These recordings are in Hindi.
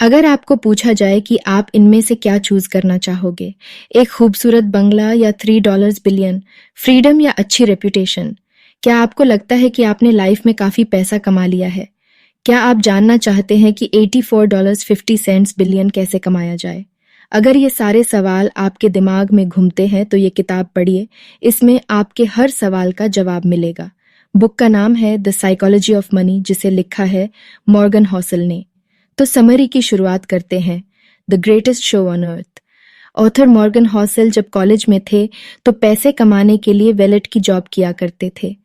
अगर आपको पूछा जाए कि आप इनमें से क्या चूज करना चाहोगे, एक खूबसूरत बंगला या $3 बिलियन, फ्रीडम या अच्छी रेपुटेशन, क्या आपको लगता है कि आपने लाइफ में काफी पैसा कमा लिया है? क्या आप जानना चाहते हैं कि $84.50 बिलियन कैसे कमाया जाए? अगर ये सारे सवाल आपके दिमाग में घूमते हैं तो ये किताब पढ़िए, इसमें आपके हर सवाल का जवाब मिलेगा। बुक का नाम है द साइकोलॉजी ऑफ मनी, जिसे लिखा है मॉर्गन हॉसल ने। तो समरी की शुरुआत करते हैं। The greatest show on earth. Author Morgan Housel जब कॉलेज में थे तो पैसे कमाने के लिए वेलेट की जॉब किया करते थे।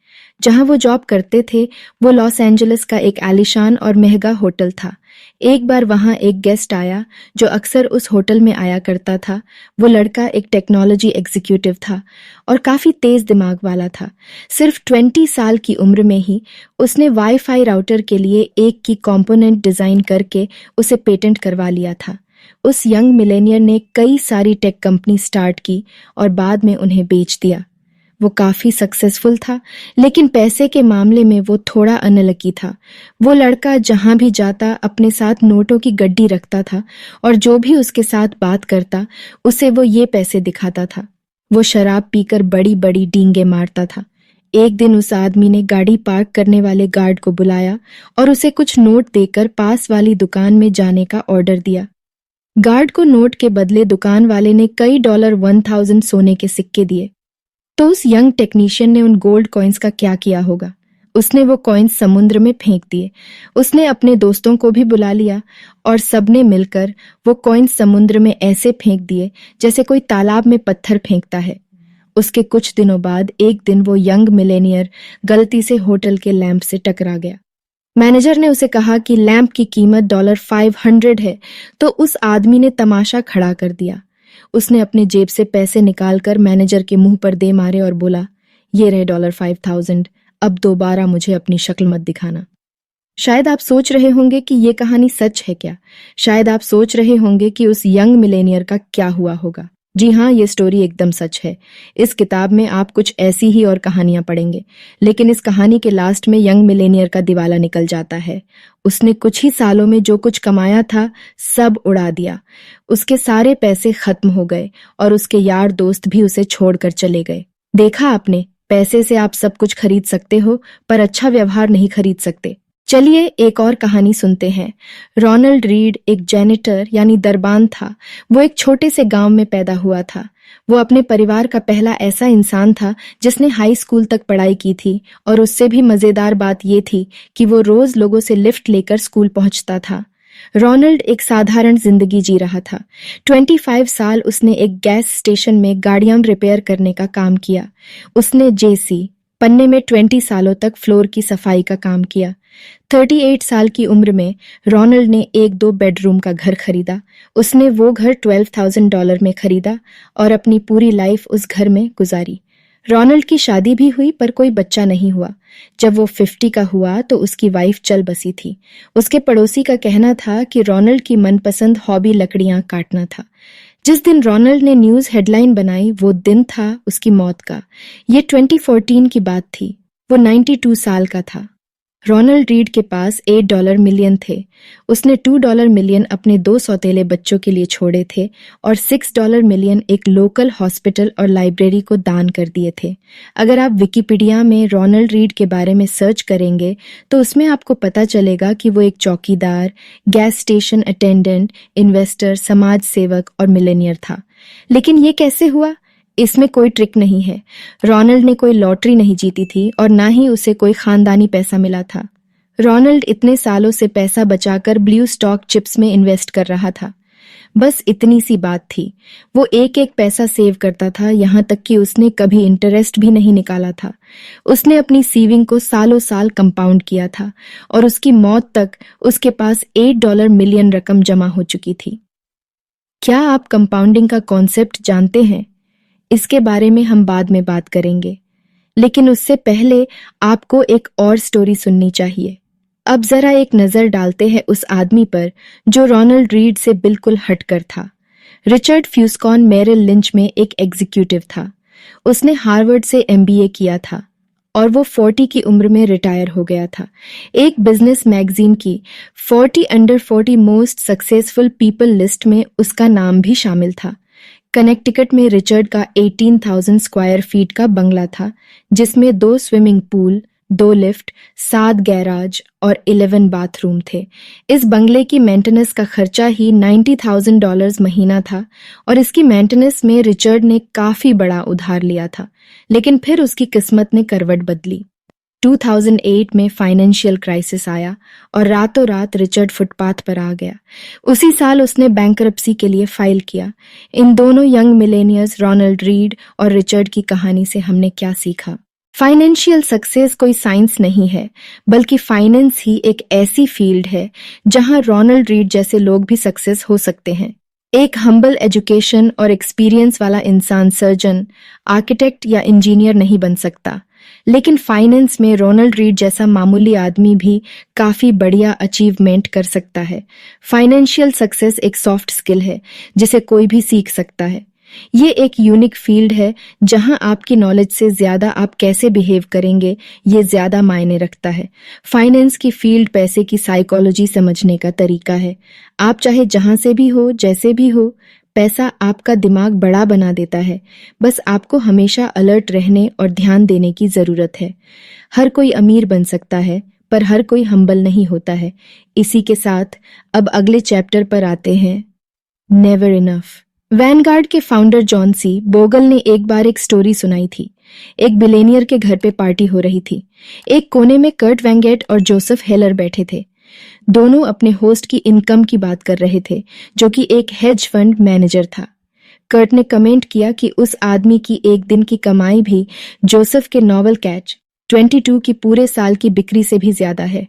जहां वो जॉब करते थे वो लॉस एंजलिस का एक आलीशान और महंगा होटल था। एक बार वहां एक गेस्ट आया जो अक्सर उस होटल में आया करता था। वो लड़का एक टेक्नोलॉजी एग्जीक्यूटिव था और काफी तेज दिमाग वाला था। सिर्फ 20 साल की उम्र में ही उसने वाईफाई राउटर के लिए एक की कंपोनेंट डिजाइन करके उसे पेटेंट करवा लिया था। उस यंग मिलेनियर ने कई सारी टेक कंपनी स्टार्ट की और बाद में उन्हें बेच दिया। वो काफी सक्सेसफुल था, लेकिन पैसे के मामले में वो थोड़ा अनलकी था। वो लड़का जहां भी जाता अपने साथ नोटों की गड्डी रखता था और जो भी उसके साथ बात करता उसे वो ये पैसे दिखाता था। वो शराब पीकर बड़ी बड़ी डींगे मारता था। एक दिन उस आदमी ने गाड़ी पार्क करने वाले गार्ड को बुलाया और उसे कुछ नोट देकर पास वाली दुकान में जाने का ऑर्डर दिया। गार्ड को नोट के बदले दुकान वाले ने कई $1000 सोने के सिक्के दिए। तो उस यंग टेक्नीशियन ने उन गोल्ड कॉइन्स का क्या किया होगा? उसने वो कॉइन्स समुद्र में फेंक दिए। उसने अपने दोस्तों को भी बुला लिया और सबने मिलकर वो कॉइन्स समुद्र में ऐसे फेंक दिए जैसे कोई तालाब में पत्थर फेंकता है। उसके कुछ दिनों बाद एक दिन वो यंग मिलेनियर गलती से होटल के लैंप से टकरा गया। मैनेजर ने उसे कहा कि लैंप की कीमत $500 है, तो उस आदमी ने तमाशा खड़ा कर दिया। उसने अपने जेब से पैसे निकालकर मैनेजर के मुंह पर दे मारे और बोला, ये रहे $5000, अब दोबारा मुझे अपनी शक्ल मत दिखाना। शायद आप सोच रहे होंगे कि ये कहानी सच है क्या? शायद आप सोच रहे होंगे कि उस यंग मिलेनियर का क्या हुआ होगा। जी हाँ, ये स्टोरी एकदम सच है। इस किताब में आप कुछ ऐसी ही और कहानियां पढ़ेंगे, लेकिन इस कहानी के लास्ट में यंग मिलेनियर का दिवाला निकल जाता है। उसने कुछ ही सालों में जो कुछ कमाया था सब उड़ा दिया। उसके सारे पैसे खत्म हो गए और उसके यार दोस्त भी उसे छोड़कर चले गए। देखा आपने, पैसे से आप सब कुछ खरीद सकते हो, पर अच्छा व्यवहार नहीं खरीद सकते। चलिए एक और कहानी सुनते हैं। रोनाल्ड रीड एक जेनिटर यानी दरबान था। वो एक छोटे से गांव में पैदा हुआ था। वो अपने परिवार का पहला ऐसा इंसान था जिसने हाई स्कूल तक पढ़ाई की थी, और उससे भी मजेदार बात ये थी कि वो रोज लोगों से लिफ्ट लेकर स्कूल पहुंचता था। रोनाल्ड एक साधारण जिंदगी जी रहा था। 25 साल उसने एक गैस स्टेशन में गाड़ियां रिपेयर करने का काम किया। उसने जेसी पन्ने में 20 सालों तक फ्लोर की सफाई का काम किया। 38 साल की उम्र में रोनाल्ड ने एक 2 बेडरूम का घर खरीदा। उसने वो घर $12,000 में खरीदा और अपनी पूरी लाइफ उस घर में गुजारी। रोनाल्ड की शादी भी हुई, पर कोई बच्चा नहीं हुआ। जब वो 50 का हुआ तो उसकी वाइफ चल बसी थी। उसके पड़ोसी का कहना था कि रोनाल्ड की मनपसंद हॉबी लकड़ियां काटना था। जिस दिन रोनाल्ड ने न्यूज हेडलाइन बनाई वो दिन था उसकी मौत का। ये 2014 की बात थी। वो 92 साल का था। रोनाल्ड रीड के पास $8 मिलियन थे। उसने $2 मिलियन अपने 2 सौतेले बच्चों के लिए छोड़े थे और $6 मिलियन एक लोकल हॉस्पिटल और लाइब्रेरी को दान कर दिए थे। अगर आप विकिपीडिया में रोनाल्ड रीड के बारे में सर्च करेंगे तो उसमें आपको पता चलेगा कि वो एक चौकीदार, गैस स्टेशन अटेंडेंट, इन्वेस्टर, समाज सेवक और मिलेनियर था। लेकिन ये कैसे हुआ? इसमें कोई ट्रिक नहीं है। रोनाल्ड ने कोई लॉटरी नहीं जीती थी और ना ही उसे कोई खानदानी पैसा मिला था। रोनाल्ड इतने सालों से पैसा बचाकर ब्लू स्टॉक चिप्स में इन्वेस्ट कर रहा था। बस इतनी सी बात थी। वो एक एक पैसा सेव करता था, यहाँ तक कि उसने कभी इंटरेस्ट भी नहीं निकाला था। उसने अपनी सेविंग को सालों साल कंपाउंड किया था और उसकी मौत तक उसके पास $8 मिलियन रकम जमा हो चुकी थी। क्या आप कंपाउंडिंग का कॉन्सेप्ट जानते हैं? इसके बारे में हम बाद में बात करेंगे, लेकिन उससे पहले आपको एक और स्टोरी सुननी चाहिए। अब जरा एक नजर डालते हैं उस आदमी पर जो रोनाल्ड रीड से बिल्कुल हटकर था। रिचर्ड फ्यूस्कॉन मेरिल लिंच में एक एग्जीक्यूटिव था। उसने हार्वर्ड से MBA किया था और वो 40 की उम्र में रिटायर हो गया था। एक बिजनेस मैगजीन की 40 under 40 most successful people list में उसका नाम भी शामिल था। कनेक्टिकट में रिचर्ड का 18,000 स्क्वायर फीट का बंगला था, जिसमें 2 स्विमिंग पूल, 2 लिफ्ट, 7 गैराज और 11 बाथरूम थे। इस बंगले की मेंटेनेंस का खर्चा ही $90,000 महीना था और इसकी मेंटेनेंस में रिचर्ड ने काफी बड़ा उधार लिया था, लेकिन फिर उसकी किस्मत ने करवट बदली। 2008 में फाइनेंशियल क्राइसिस आया और रातों रात रिचर्ड फुटपाथ पर आ गया। उसी साल उसने बैंकरप्सी के लिए फाइल किया। इन दोनों यंग मिलेनियर्स रोनाल्ड रीड और रिचर्ड की कहानी से हमने क्या सीखा? फाइनेंशियल सक्सेस कोई साइंस नहीं है, बल्कि फाइनेंस ही एक ऐसी फील्ड है जहां रोनाल्ड रीड जैसे लोग भी सक्सेस हो सकते हैं। एक हम्बल एजुकेशन और एक्सपीरियंस वाला इंसान सर्जन, आर्किटेक्ट या इंजीनियर नहीं बन सकता, लेकिन फाइनेंस में रोनाल्ड रीड जैसा मामूली आदमी भी काफी बढ़िया अचीवमेंट कर सकता है। फाइनेंशियल सक्सेस एक सॉफ्ट स्किल है जिसे कोई भी सीख सकता है। ये एक यूनिक फील्ड है जहां आपकी नॉलेज से ज्यादा आप कैसे बिहेव करेंगे ये ज्यादा मायने रखता है। फाइनेंस की फील्ड पैसे की साइकोलॉजी समझने का तरीका है। आप चाहे जहां से भी हो, जैसे भी हो, पैसा आपका दिमाग बड़ा बना देता है। बस आपको हमेशा अलर्ट रहने और ध्यान देने की जरूरत है। हर कोई अमीर बन सकता है, पर हर कोई हम्बल नहीं होता है। इसी के साथ अब अगले चैप्टर पर आते हैं, नेवर इनफ। वैनगार्ड के फाउंडर जॉन सी बोगल ने एक बार एक स्टोरी सुनाई थी। एक बिलेनियर के घर पे पार्टी हो रही थी। एक कोने में कर्ट वेंगेट और जोसेफ हेलर बैठे थे। दोनों अपने होस्ट की इनकम की बात कर रहे थे, जो कि एक हेज फंड मैनेजर था। कर्ट ने कमेंट किया कि उस आदमी की एक दिन की कमाई भी जोसेफ के नॉवल कैच 22 की पूरे साल की बिक्री से भी ज्यादा है।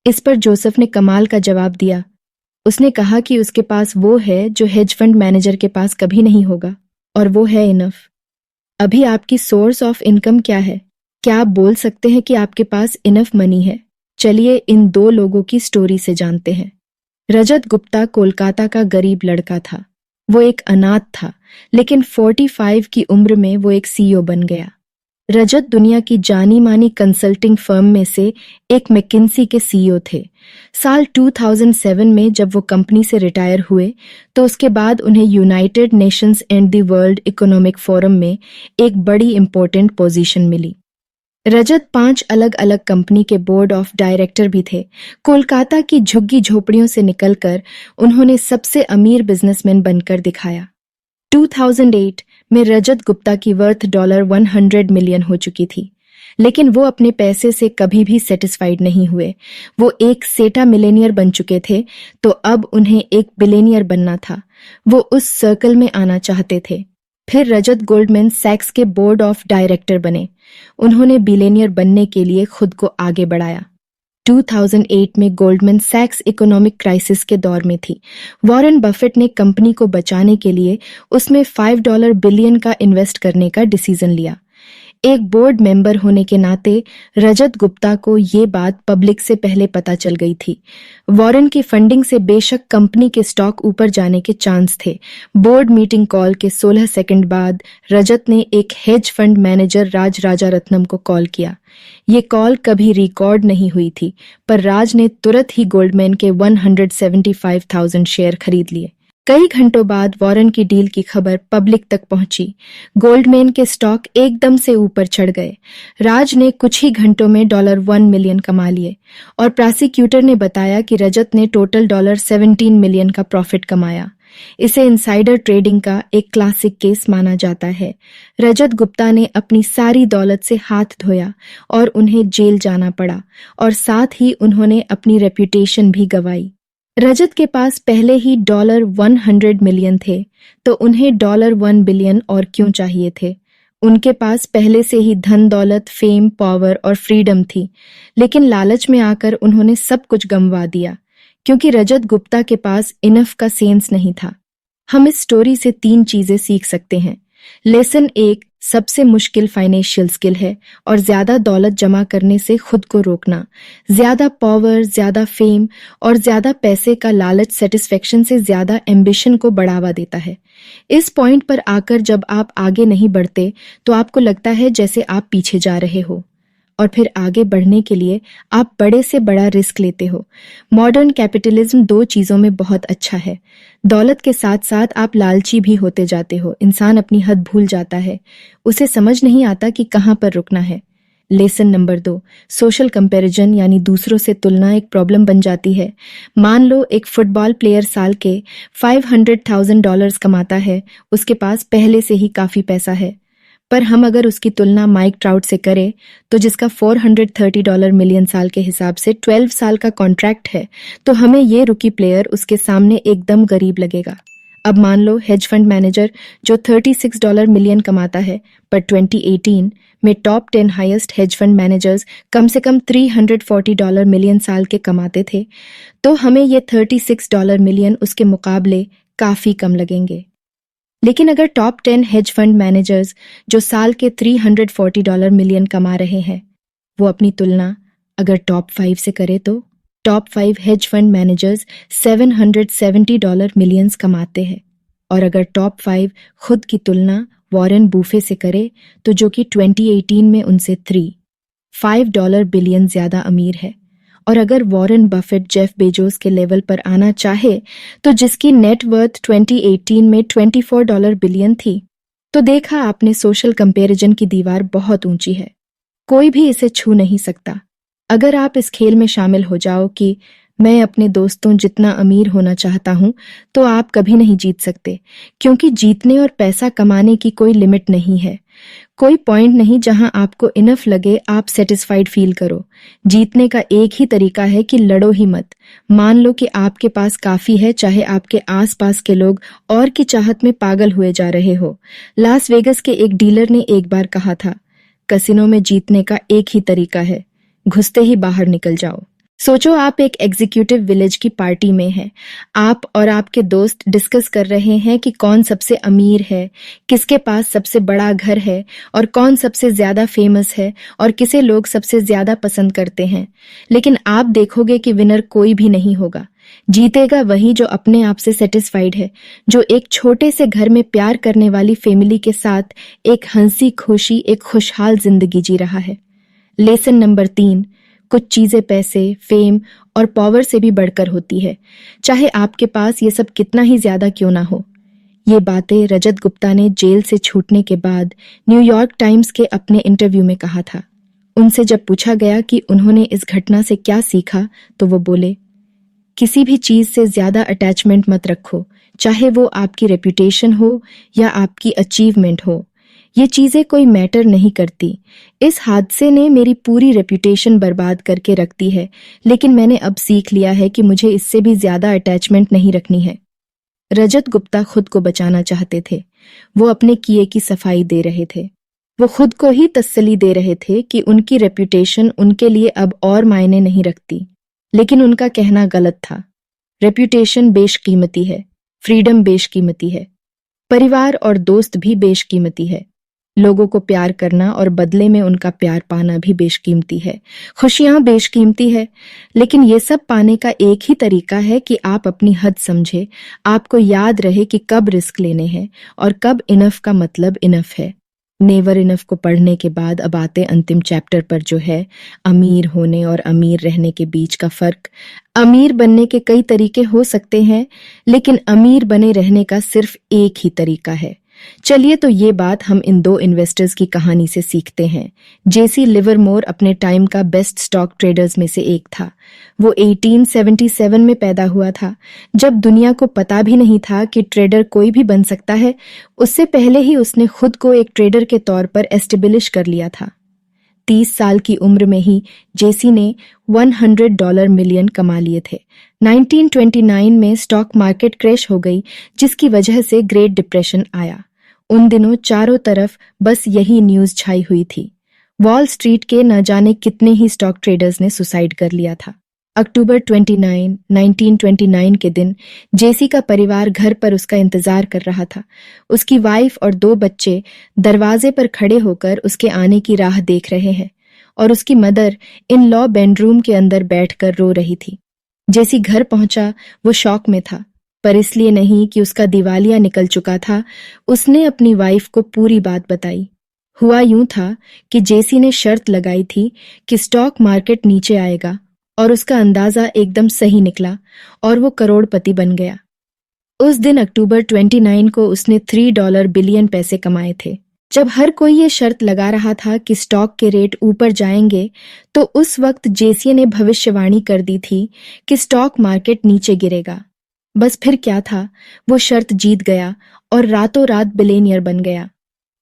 इस पर जोसेफ ने कमाल का जवाब दिया। उसने कहा कि उसके पास वो है जो हेज फंड मैनेजर के पास कभी नहीं होगा, और वो है इनफ। अभी आपकी सोर्स ऑफ इनकम क्या है? क्या आप बोल सकते हैं कि आपके पास इनफ मनी है? चलिए इन 2 लोगों की स्टोरी से जानते हैं। रजत गुप्ता कोलकाता का गरीब लड़का था। वो एक अनाथ था, लेकिन 45 की उम्र में वो एक सीईओ बन गया। रजत दुनिया की जानी मानी कंसल्टिंग फर्म में से एक मैकिन्सी के सीईओ थे। साल 2007 में जब वो कंपनी से रिटायर हुए, तो उसके बाद उन्हें United Nations and the world economic forum में एक बड़ी इंपॉर्टेंट पोजीशन मिली। रजत 5 अलग अलग कंपनी के बोर्ड ऑफ डायरेक्टर भी थे। कोलकाता की झुग्गी झोपड़ियों से निकलकर उन्होंने सबसे अमीर बिजनेसमैन बनकर दिखाया। 2008 में रजत गुप्ता की वर्थ $100 मिलियन हो चुकी थी, लेकिन वो अपने पैसे से कभी भी सेटिस्फाइड नहीं हुए। वो एक सेटा मिलेनियर बन चुके थे, तो अब उन्हें एक बिलेनियर बनना था। वो उस सर्कल में आना चाहते थे। फिर रजत गोल्डमैन सैक्स के बोर्ड ऑफ डायरेक्टर बने। उन्होंने बिलेनियर बनने के लिए खुद को आगे बढ़ाया। 2008 में गोल्डमैन सैक्स इकोनॉमिक क्राइसिस के दौर में थी। वॉरेन बफेट ने कंपनी को बचाने के लिए उसमें $5 बिलियन का इन्वेस्ट करने का डिसीजन लिया। एक बोर्ड मेंबर होने के नाते रजत गुप्ता को ये बात पब्लिक से पहले पता चल गई थी। वॉरेन की फंडिंग से बेशक कंपनी के स्टॉक ऊपर जाने के चांस थे। बोर्ड मीटिंग कॉल के 16 सेकंड बाद रजत ने एक हेज फंड मैनेजर राज राजारत्नम को कॉल किया। ये कॉल कभी रिकॉर्ड नहीं हुई थी, पर राज ने तुरंत ही गोल्डमैन के 175,000 शेयर खरीद लिए। कई घंटों बाद वॉरेन की डील की खबर पब्लिक तक पहुंची। गोल्डमैन के स्टॉक एकदम से ऊपर चढ़ गए। राज ने कुछ ही घंटों में $1 मिलियन कमा लिए और प्रोसिक्यूटर ने बताया कि रजत ने टोटल $17 मिलियन का प्रॉफिट कमाया। इसे इनसाइडर ट्रेडिंग का एक क्लासिक केस माना जाता है। रजत गुप्ता ने अपनी सारी दौलत से हाथ धोया और उन्हें जेल जाना पड़ा, और साथ ही उन्होंने अपनी रेप्यूटेशन भी गंवाई। रजत के पास पहले ही $100 मिलियन थे, तो उन्हें $1 बिलियन और क्यों चाहिए थे? उनके पास पहले से ही धन दौलत, फेम, पावर और फ्रीडम थी, लेकिन लालच में आकर उन्होंने सब कुछ गंवा दिया, क्योंकि रजत गुप्ता के पास इनफ का सेंस नहीं था। हम इस स्टोरी से 3 चीजें सीख सकते हैं। लेसन 1, सबसे मुश्किल फाइनेंशियल स्किल है और ज्यादा दौलत जमा करने से खुद को रोकना। ज्यादा पावर, ज्यादा फेम और ज्यादा पैसे का लालच सेटिस्फेक्शन से ज्यादा एम्बिशन को बढ़ावा देता है। इस पॉइंट पर आकर जब आप आगे नहीं बढ़ते, तो आपको लगता है जैसे आप पीछे जा रहे हो। और फिर आगे बढ़ने के लिए आप बड़े से बड़ा रिस्क लेते हो। मॉडर्न कैपिटलिज्म दो चीजों में बहुत अच्छा है। दौलत के साथ साथ आप लालची भी होते जाते हो। इंसान अपनी हद भूल जाता है, उसे समझ नहीं आता कि कहाँ पर रुकना है। लेसन नंबर 2, सोशल कंपैरिजन यानी दूसरों से तुलना एक प्रॉब्लम बन जाती है। मान लो एक फुटबॉल प्लेयर साल के $500,000 कमाता है, उसके पास पहले से ही काफी पैसा है। पर हम अगर उसकी तुलना माइक ट्राउट से करें, तो जिसका $430 मिलियन साल के हिसाब से 12 साल का कॉन्ट्रैक्ट है, तो हमें ये रुकी प्लेयर उसके सामने एकदम गरीब लगेगा। अब मान लो हेज फंड मैनेजर जो $36 मिलियन कमाता है, पर 2018 में top 10 highest hedge fund managers कम से कम $340 मिलियन साल के कमाते थे, तो हमें ये $36 मिलियन उसके मुकाबले काफी कम लगेंगे। लेकिन अगर टॉप 10 हेज फंड मैनेजर्स जो साल के $340 मिलियन कमा रहे हैं, वो अपनी तुलना अगर टॉप 5 से करे, तो top 5 hedge fund managers $770 millions कमाते हैं। और अगर टॉप 5 खुद की तुलना वॉरेन बूफे से करे, तो जो कि 2018 में उनसे $5 बिलियन ज्यादा अमीर है। और अगर वॉरेन बफेट जेफ बेजोस के लेवल पर आना चाहे, तो जिसकी नेट वर्थ 2018 में $24 बिलियन थी, तो देखा आपने सोशल कंपैरिजन की दीवार बहुत ऊंची है, कोई भी इसे छू नहीं सकता। अगर आप इस खेल में शामिल हो जाओ कि मैं अपने दोस्तों जितना अमीर होना चाहता हूं, तो आप कभी नहीं जीत सकते, क्योंकि जीतने और पैसा कमाने की कोई लिमिट नहीं है। कोई पॉइंट नहीं जहां आपको इनफ लगे आप सेटिस्फाइड फील करो। जीतने का एक ही तरीका है कि लड़ो ही मत। मान लो कि आपके पास काफी है, चाहे आपके आसपास के लोग और की चाहत में पागल हुए जा रहे हो। लास वेगस के एक डीलर ने एक बार कहा था, कसिनो में जीतने का एक ही तरीका है, घुसते ही बाहर निकल जाओ। सोचो आप एक एग्जीक्यूटिव विलेज की पार्टी में हैं। आप और आपके दोस्त डिस्कस कर रहे हैं कि कौन सबसे अमीर है, किसके पास सबसे बड़ा घर है, और कौन सबसे ज्यादा फेमस है, और किसे लोग सबसे ज्यादा पसंद करते हैं। लेकिन आप देखोगे कि विनर कोई भी नहीं होगा। जीतेगा वही जो अपने आप से सेटिस्फाइड है, जो एक छोटे से घर में प्यार करने वाली फैमिली के साथ एक हंसी खुशी एक खुशहाल जिंदगी जी रहा है। लेसन नंबर 3, कुछ चीजें पैसे, फेम और पावर से भी बढ़कर होती है, चाहे आपके पास ये सब कितना ही ज्यादा क्यों ना हो। ये बातें रजत गुप्ता ने जेल से छूटने के बाद न्यूयॉर्क टाइम्स के अपने इंटरव्यू में कहा था। उनसे जब पूछा गया कि उन्होंने इस घटना से क्या सीखा, तो वो बोले, किसी भी चीज से ज्यादा अटैचमेंट मत रखो, चाहे वो आपकी रेपुटेशन हो या आपकी अचीवमेंट हो। ये चीजें कोई मैटर नहीं करती। इस हादसे ने मेरी पूरी रेपुटेशन बर्बाद करके रख दी है, लेकिन मैंने अब सीख लिया है कि मुझे इससे भी ज्यादा अटैचमेंट नहीं रखनी है। रजत गुप्ता खुद को बचाना चाहते थे। वो अपने किए की सफाई दे रहे थे। वो खुद को ही तसल्ली दे रहे थे कि उनकी रेपुटेशन उनके लिए अब और मायने नहीं रखती। लेकिन उनका कहना गलत था। रेपुटेशन बेशकीमती है, फ्रीडम बेशकीमती है, परिवार और दोस्त भी बेशकीमती है। लोगों को प्यार करना और बदले में उनका प्यार पाना भी बेशकीमती है। खुशियां बेशकीमती है, लेकिन ये सब पाने का एक ही तरीका है कि आप अपनी हद समझे, आपको याद रहे कि कब रिस्क लेने हैं और कब इनफ का मतलब इनफ है। नेवर इनफ को पढ़ने के बाद अब आते अंतिम चैप्टर पर, जो है अमीर होने और अमीर रहने के बीच का फर्क। अमीर बनने के कई तरीके हो सकते हैं, लेकिन अमीर बने रहने का सिर्फ एक ही तरीका है। चलिए तो ये बात हम इन दो इन्वेस्टर्स की कहानी से सीखते हैं। जेसी लिवरमोर अपने टाइम का बेस्ट स्टॉक ट्रेडर्स में से एक था। वो 1877 में पैदा हुआ था, जब दुनिया को पता भी नहीं था कि ट्रेडर कोई भी बन सकता है। उससे पहले ही उसने खुद को एक ट्रेडर के तौर पर एस्टेब्लिश कर लिया था। 30 साल की उम्र में ही जेसी ने $100 मिलियन कमा लिए थे। 1929 में स्टॉक मार्केट क्रैश हो गई, जिसकी वजह से ग्रेट डिप्रेशन आया। उन दिनों चारों तरफ बस यही न्यूज छाई हुई थी। वॉल स्ट्रीट के न जाने कितने ही स्टॉक ट्रेडर्स ने सुसाइड कर लिया था। अक्टूबर 29, 1929 के दिन जेसी का परिवार घर पर उसका इंतजार कर रहा था। उसकी वाइफ और 2 बच्चे दरवाजे पर खड़े होकर उसके आने की राह देख रहे हैं, और उसकी मदर इन लॉ बेडरूम के अंदर बैठकर रो रही थी। जेसी घर पहुंचा, वो शॉक में था, पर इसलिए नहीं कि उसका दिवालिया निकल चुका था। उसने अपनी वाइफ को पूरी बात बताई। हुआ यूं था कि जेसी ने शर्त लगाई थी कि स्टॉक मार्केट नीचे आएगा और उसका अंदाजा एकदम सही निकला और वो करोड़पति बन गया। उस दिन अक्टूबर 29 को उसने $3 बिलियन पैसे कमाए थे। जब हर कोई ये शर्त लगा रहा था कि स्टॉक के रेट ऊपर जाएंगे, तो उस वक्त जेसी ने भविष्यवाणी कर दी थी कि स्टॉक मार्केट नीचे गिरेगा। बस फिर क्या था, वो शर्त जीत गया और रातों रात बिलियनियर बन गया।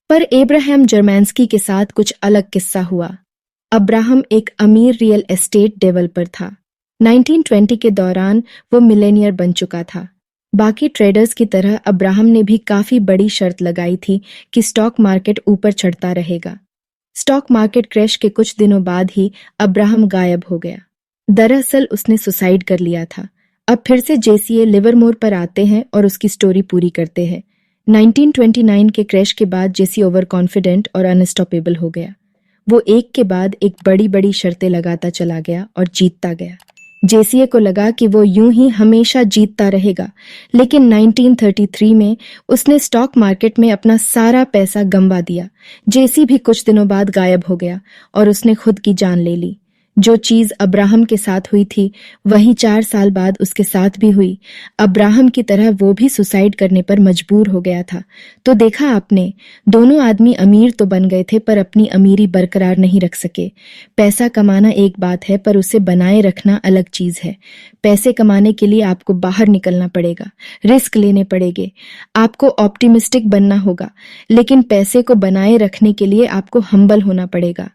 पर एब्राहम जर्मैंस्की के साथ कुछ अलग किस्सा हुआ। अब्राहम एक अमीर रियल एस्टेट डेवलपर था। 1920 के दौरान वो मिलेनियर बन चुका था। बाकी ट्रेडर्स की तरह अब्राहम ने भी काफी बड़ी शर्त लगाई थी कि स्टॉक मार्केट ऊपर चढ़ता रहेगा। स्टॉक मार्केट क्रैश के कुछ दिनों बाद ही अब्राहम गायब हो गया। दरअसल उसने सुसाइड कर लिया था। अब फिर से जेसीए लिवरमोर पर आते हैं और उसकी स्टोरी पूरी करते हैं। 1929 के क्रैश के बाद जेसी ओवर कॉन्फिडेंट और अनस्टॉपेबल हो गया। वो एक के बाद एक बड़ी बड़ी शर्तें लगाता चला गया और जीतता गया। जेसीए को लगा कि वो यूं ही हमेशा जीतता रहेगा, लेकिन 1933 में उसने स्टॉक मार्केट में अपना सारा पैसा गंवा दिया। जेसी भी कुछ दिनों बाद गायब हो गया और उसने खुद की जान ले ली। जो चीज अब्राहम के साथ हुई थी वही 4 साल बाद उसके साथ भी हुई। अब्राहम की तरह वो भी सुसाइड करने पर मजबूर हो गया था। तो देखा आपने, दोनों आदमी अमीर तो बन गए थे पर अपनी अमीरी बरकरार नहीं रख सके। पैसा कमाना एक बात है पर उसे बनाए रखना अलग चीज है। पैसे कमाने के लिए आपको बाहर निकलना पड़ेगा, रिस्क लेने पड़ेंगे, आपको ऑप्टिमिस्टिक बनना होगा, लेकिन पैसे को बनाए रखने के लिए आपको हम्बल होना पड़ेगा।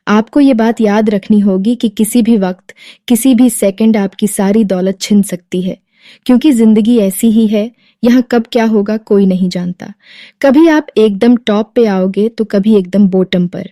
आपको ये बात याद रखनी होगी कि किसी भी वक्त, किसी भी सेकंड आपकी सारी दौलत छिन सकती है, क्योंकि जिंदगी ऐसी ही है। यहाँ कब क्या होगा कोई नहीं जानता। कभी आप एकदम टॉप पे आओगे तो कभी एकदम बॉटम पर।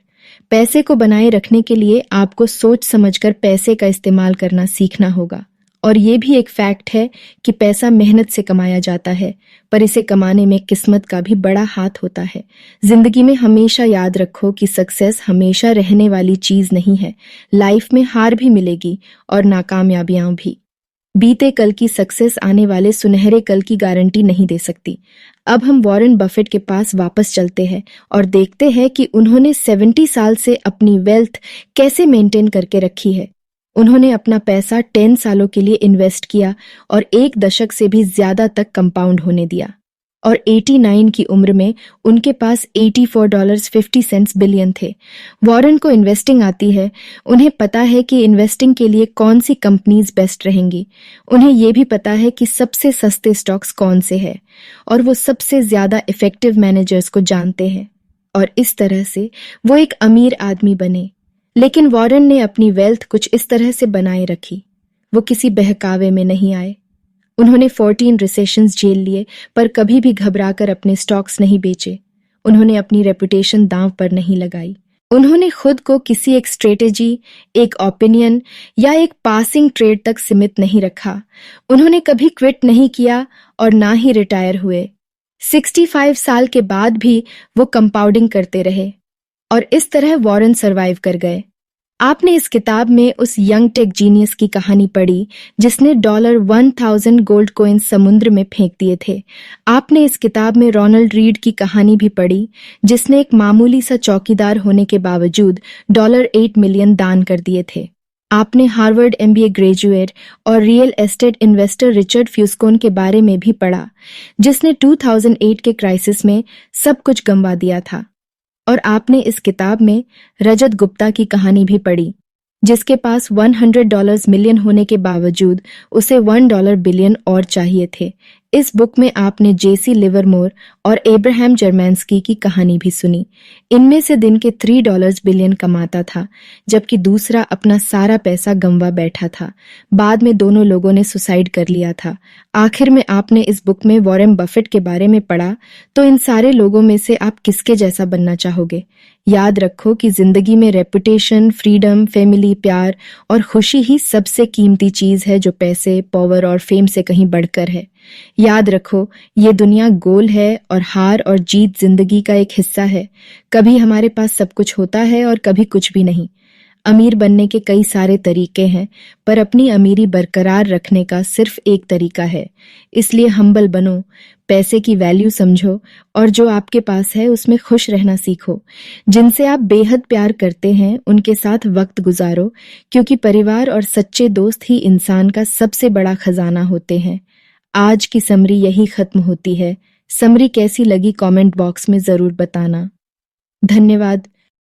पैसे को बनाए रखने के लिए आपको सोच समझकर पैसे का इस्तेमाल करना सीखना होगा। और ये भी एक फैक्ट है कि पैसा मेहनत से कमाया जाता है, पर इसे कमाने में किस्मत का भी बड़ा हाथ होता है। जिंदगी में हमेशा याद रखो कि सक्सेस हमेशा रहने वाली चीज नहीं है। लाइफ में हार भी मिलेगी और नाकामयाबियां भी। बीते कल की सक्सेस आने वाले सुनहरे कल की गारंटी नहीं दे सकती। अब हम वॉरेन बफेट के पास वापस चलते हैं और देखते हैं कि उन्होंने 70 साल से अपनी वेल्थ कैसे मेंटेन करके रखी है। उन्होंने अपना पैसा 10 सालों के लिए इन्वेस्ट किया और 1 दशक से भी ज्यादा तक कंपाउंड होने दिया। और 89 की उम्र में उनके पास $84.50 बिलियन थे। वॉरेन को इन्वेस्टिंग आती है। उन्हें पता है कि इन्वेस्टिंग के लिए कौन सी कंपनीज बेस्ट रहेंगी। उन्हें यह भी पता है कि सबसे सस्ते स्टॉक्स कौन से हैं और वो सबसे ज्यादा इफेक्टिव मैनेजर्स को जानते हैं। और इस तरह से वो एक अमीर आदमी बने। लेकिन वॉरेन ने अपनी वेल्थ कुछ इस तरह से बनाए रखी। वो किसी बहकावे में नहीं आए। उन्होंने 14 रिसेशंस झेल लिए पर कभी भी घबराकर अपने स्टॉक्स नहीं बेचे। उन्होंने अपनी रेपुटेशन दांव पर नहीं लगाई। उन्होंने खुद को किसी एक स्ट्रेटेजी, एक ओपिनियन या एक पासिंग ट्रेड तक सीमित नहीं रखा। उन्होंने कभी क्विट नहीं किया और ना ही रिटायर हुए। 65 साल के बाद भी वो कंपाउंडिंग करते रहे और इस तरह वॉरेन सरवाइव कर गए। आपने इस किताब में उस यंग टेक जीनियस की कहानी पढ़ी जिसने $1000 गोल्ड कॉइन्स समुद्र में फेंक दिए थे। आपने इस किताब में रोनाल्ड रीड की कहानी भी पढ़ी जिसने एक मामूली सा चौकीदार होने के बावजूद $8 मिलियन दान कर दिए थे। आपने हार्वर्ड MBA ग्रेजुएट और रियल एस्टेट इन्वेस्टर रिचर्ड फ्यूस्कोन के बारे में भी पढ़ा जिसने 2008 के क्राइसिस में सब कुछ गंवा दिया था। और आपने इस किताब में रजत गुप्ता की कहानी भी पढ़ी जिसके पास $100 मिलियन होने के बावजूद उसे $1 बिलियन और चाहिए थे। इस बुक में आपने जेसी लिवरमोर और एब्राहम जर्मैंस्की की कहानी भी सुनी। इनमें से दिन के $3 बिलियन कमाता था जबकि दूसरा अपना सारा पैसा गंवा बैठा था। बाद में दोनों लोगों ने सुसाइड कर लिया था। आखिर में आपने इस बुक में वॉरेन बफेट के बारे में पढ़ा तो इन सारे लोगों में से आप किसके जैसा बनना चाहोगे? याद रखो कि जिंदगी में रेपुटेशन, फ्रीडम, फैमिली, प्यार और खुशी ही सबसे कीमती चीज है जो पैसे, पावर और फेम से कहीं बढ़कर है। याद रखो ये दुनिया गोल है और हार और जीत जिंदगी का एक हिस्सा है। कभी हमारे पास सब कुछ होता है और कभी कुछ भी नहीं। अमीर बनने के कई सारे तरीके हैं, पर अपनी अमीरी बरकरार रखने का सिर्फ एक तरीका है। इसलिए हम्बल बनो, पैसे की वैल्यू समझो और जो आपके पास है उसमें खुश रहना सीखो। जिनसे आप बेहद प्यार करते हैं उनके साथ वक्त गुजारो, क्योंकि परिवार और सच्चे दोस्त ही इंसान का सबसे बड़ा खजाना होते हैं। आज की समरी यही खत्म होती है। समरी कैसी लगी कमेंट बॉक्स में जरूर बताना। धन्यवाद।